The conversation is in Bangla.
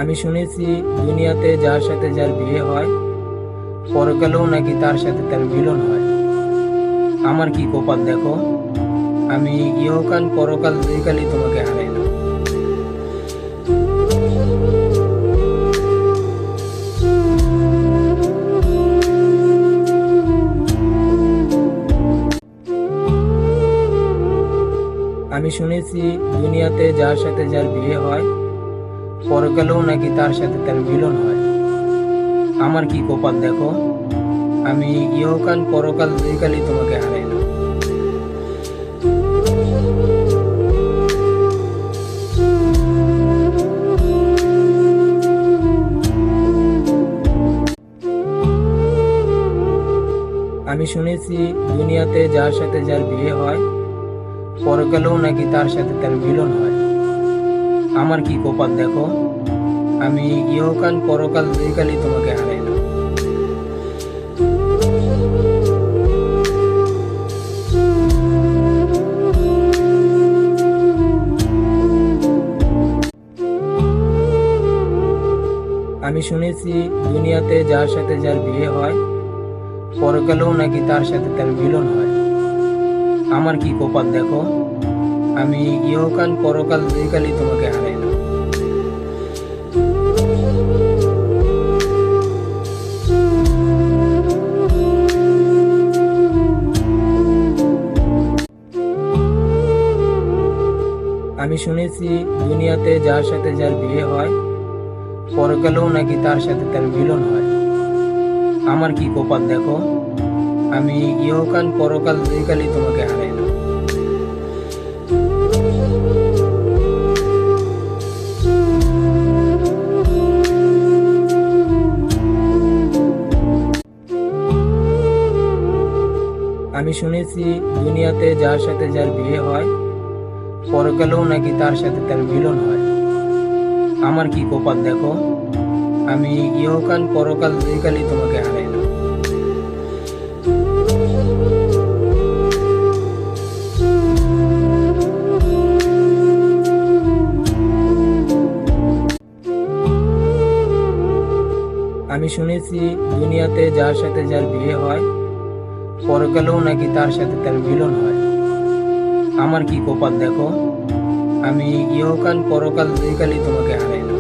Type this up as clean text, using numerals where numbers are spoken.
আমি শুনেছি দুনিয়াতে যার সাথে যার বিয়ে হয় পরকালেও নাকি তার সাথে তার মিলন হয়। আমার কি কপাল দেখো, আমি ইহকাল পরকাল দুই কালই তোমাকে হারাইলাম। আমি শুনেছি দুনিয়াতে যার সাথে যার বিয়ে হয় পরকালেও নাকি তার সাথে তার মিলন হয়। আমার কি কপাল দেখো, আমি ইহকাল পরকাল দুই কালই তোমাকে হারাইলাম। আমি শুনেছি দুনিয়াতে যার সাথে যার বিয়ে হয় পরকালেও নাকি তার সাথে তার মিলন হয়। আমার কি কপাল দেখো, আমি ইহকাল পরকাল দুই কালই তোমাকে হারাইলাম। আমি শুনেছি দুনিয়াতে যার সাথে যার বিয়ে হয় পরকালেও নাকি তার সাথে তার মিলন হয়। আমার কি কপাল দেখো, আমি ইহকাল পরকাল দুই কালই তোমাকে হারাইলাম। আমি শুনেছি দুনিয়াতে যার সাথে যার বিয়ে হয় পরকালেও নাকি তার সাথে তার মিলন হয়। আমার কি কপাল দেখো, আমি ইহকাল পরকাল দুই কালই তোমাকে হারাইলাম। আমি শুনেছি দুনিয়াতে যার সাথে যার বিয়ে হয় পরকালেও নাকি তার সাথে তার মিলন হয়। আমার কি কপাল দেখো, আমি ইহকাল পরকাল দুই কালই তোমাকে হারাইলাম। আমি শুনেছি দুনিয়াতে যার সাথে যার বিয়ে হয় পরকালেও নাকি তার সাথে তার মিলন হয়। আমার কি কপাল দেখো, আমি ইহকাল পরকাল দুই কালই তোমাকে হারাইলাম।